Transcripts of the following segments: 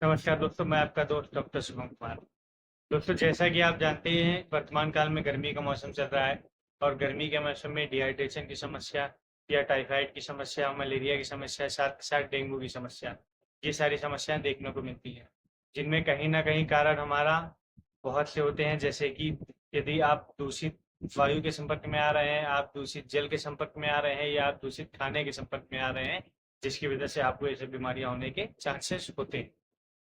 नमस्कार दोस्तों, मैं आपका दोस्त डॉक्टर शुभम कुमार। दोस्तों, जैसा कि आप जानते हैं, वर्तमान काल में गर्मी का मौसम चल रहा है और गर्मी के मौसम में डिहाइड्रेशन की समस्या या टाइफाइड की समस्या, मलेरिया की समस्या, साथ ही साथ डेंगू की समस्या, ये सारी समस्याएं देखने को मिलती हैं, जिनमें कहीं ना कहीं कारण हमारा बहुत से होते हैं। जैसे कि यदि आप दूषित वायु के संपर्क में आ रहे हैं, आप दूषित जल के संपर्क में आ रहे हैं या आप दूषित खाने के संपर्क में आ रहे हैं, जिसकी वजह से आपको ऐसी बीमारियां होने के चांसेस होते हैं।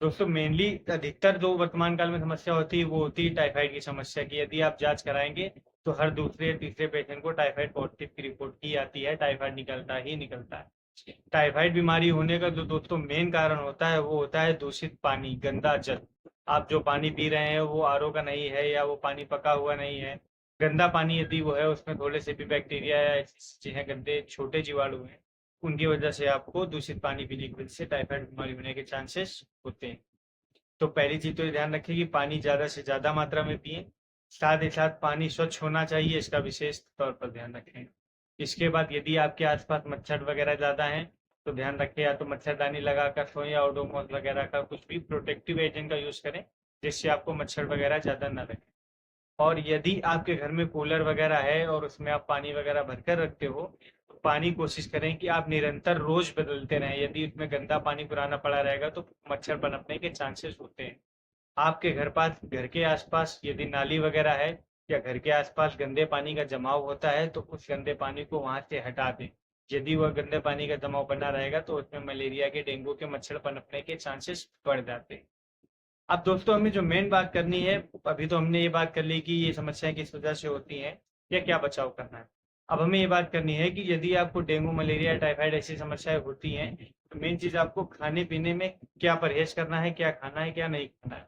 दोस्तों, मेनली अधिकतर जो वर्तमान काल में समस्या होती है वो होती है टाइफाइड की समस्या की। यदि आप जांच कराएंगे तो हर दूसरे या तीसरे पेशेंट को टाइफाइड पॉजिटिव की रिपोर्ट की आती है। टाइफाइड निकलता ही निकलता है। टाइफाइड बीमारी होने का जो दोस्तों मेन कारण होता है वो होता है दूषित पानी, गंदा जल। आप जो पानी पी रहे हैं वो आरओ का नहीं है या वो पानी पका हुआ नहीं है। गंदा पानी यदि वो है, उसमें थोड़े से भी बैक्टीरिया या ऐसी चीजें, गंदे छोटे जीवाणु हैं, उनकी वजह से आपको दूषित पानी पीने की वजह से टाइफाइड बीमारी होने के चांसेस होते हैं। तो पहली चीज तो ये ध्यान रखें कि पानी ज्यादा से ज्यादा मात्रा में पिए। साथ ही साथ पानी स्वच्छ होना चाहिए, इसका विशेष तौर पर ध्यान रखें। इसके बाद यदि आपके आसपास मच्छर वगैरह ज्यादा हैं तो ध्यान रखें, या तो मच्छरदानी लगाकर सोएं या ओडोमॉस वगैरह का कुछ भी प्रोटेक्टिव एजेंट का यूज करें, जिससे आपको मच्छर वगैरह ज्यादा न लगे। और यदि आपके घर में कूलर वगैरह है और उसमें आप पानी वगैरह भरकर रखते हो, तो पानी कोशिश करें कि आप निरंतर रोज बदलते रहें। यदि उसमें गंदा पानी पुराना पड़ा रहेगा तो मच्छर पनपने के चांसेस होते हैं। आपके घर के आसपास यदि नाली वगैरह है या घर के आसपास गंदे पानी का जमाव होता है तो उस गंदे पानी को वहां से हटा दें। यदि वह गंदे पानी का जमाव बना रहेगा तो उसमें मलेरिया के, डेंगू के मच्छर पनपने के चांसेस बढ़ जाते हैं। अब दोस्तों, हमें जो मेन बात करनी है, अभी तो हमने ये बात कर ली कि ये समस्याएं किस वजह से होती हैं या क्या बचाव करना है। अब हमें ये बात करनी है कि यदि आपको डेंगू, मलेरिया, टाइफाइड ऐसी समस्याएं होती हैं तो मेन चीज आपको खाने पीने में क्या परहेज करना है, क्या खाना है, क्या नहीं खाना है।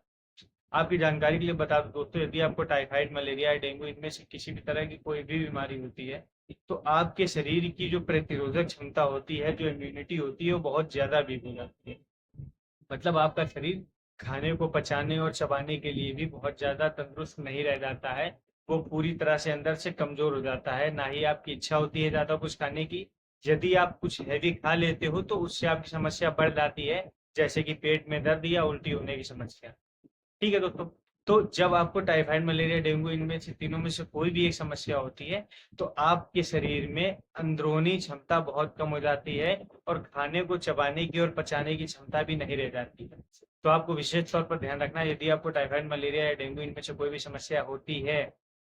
आपकी जानकारी के लिए बता दूं दोस्तों, यदि आपको टाइफाइड, मलेरिया, डेंगू इनमें से किसी भी तरह की कोई भी बीमारी होती है तो आपके शरीर की जो प्रतिरोधक क्षमता होती है, जो इम्यूनिटी होती है, वो बहुत ज्यादा वीक हो जाती है। मतलब आपका शरीर खाने को पचाने और चबाने के लिए भी बहुत ज्यादा तंदुरुस्त नहीं रह जाता है। वो पूरी तरह से अंदर से कमजोर हो जाता है। ना ही आपकी इच्छा होती है ज्यादा कुछ खाने की। यदि आप कुछ हैवी खा लेते हो तो उससे आपकी समस्या बढ़ जाती है, जैसे कि पेट में दर्द या उल्टी होने की समस्या। ठीक है दोस्तों। तो जब आपको टाइफाइड, मलेरिया, डेंगू इनमें से तीनों में से कोई भी एक समस्या होती है तो आपके शरीर में अंदरूनी क्षमता बहुत कम हो जाती है और खाने को चबाने की और पचाने की क्षमता भी नहीं रह जाती है। तो आपको विशेष तौर पर ध्यान रखना है, यदि आपको टाइफाइड, मलेरिया या डेंगू इनमें से कोई भी समस्या होती है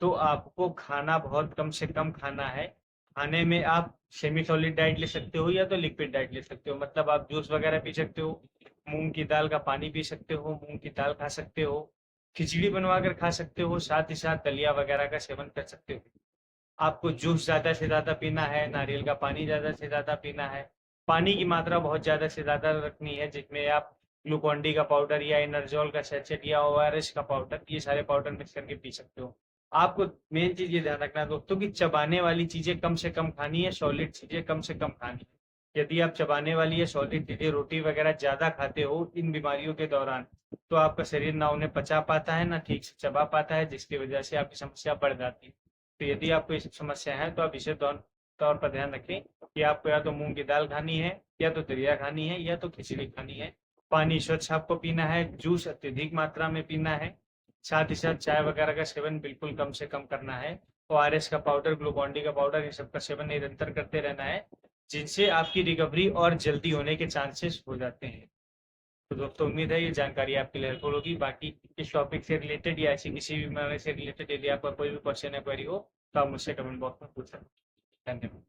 तो आपको खाना बहुत कम से कम खाना है। खाने में आप सेमी सॉलिड डाइट ले सकते हो या तो लिक्विड डाइट ले सकते हो। मतलब आप जूस वगैरह पी सकते हो, मूंग की दाल का पानी पी सकते हो, मूंग की दाल खा सकते हो, खिचड़ी बनवा कर खा सकते हो, साथ ही साथ दलिया वगैरह का सेवन कर सकते हो। आपको जूस ज्यादा से ज्यादा पीना है, नारियल का पानी ज्यादा से ज्यादा पीना है। पानी की मात्रा बहुत ज्यादा से ज्यादा रखनी है, जिसमें आप ग्लूकॉन डी का पाउडर या एनर्जोल का सैचेट या ओआरएस का पाउडर, ये सारे पाउडर मिक्स करके पी सकते हो। आपको मेन चीज ये ध्यान रखना है दोस्तों कि चबाने वाली चीजें कम से कम खानी है, सॉलिड चीजें कम से कम खानी है। यदि आप चबाने वाली या सॉलिड चीजें, रोटी वगैरह ज्यादा खाते हो इन बीमारियों के दौरान, तो आपका शरीर ना उन्हें पचा पाता है, ना ठीक से चबा पाता है, जिसकी वजह से आपकी समस्या बढ़ जाती है। तो यदि आपको ये सब समस्या है तो आप विशेष तौर पर ध्यान रखें कि आपको या तो मूंग की दाल खानी है, या तो दलिया खानी है, या तो खिचड़ी खानी है। पानी स्वच्छ आपको पीना है, जूस अत्यधिक मात्रा में पीना है। साथ ही साथ चाय वगैरह का सेवन बिल्कुल कम से कम करना है। ओआरएस का पाउडर, ग्लूकॉन डी का पाउडर, इन सब का सेवन निरंतर करते रहना है, जिनसे आपकी रिकवरी और जल्दी होने के चांसेस हो जाते हैं। तो दोस्तों, उम्मीद है ये जानकारी आपके लिए हेल्पफुल होगी। बाकी इस टॉपिक से रिलेटेड या ऐसी किसी भी बीमारी से रिलेटेड यदि आपका कोई भी क्वेश्चन या क्वेरी हो तो आप मुझसे कमेंट बॉक्स में पूछ सकते हैं। धन्यवाद।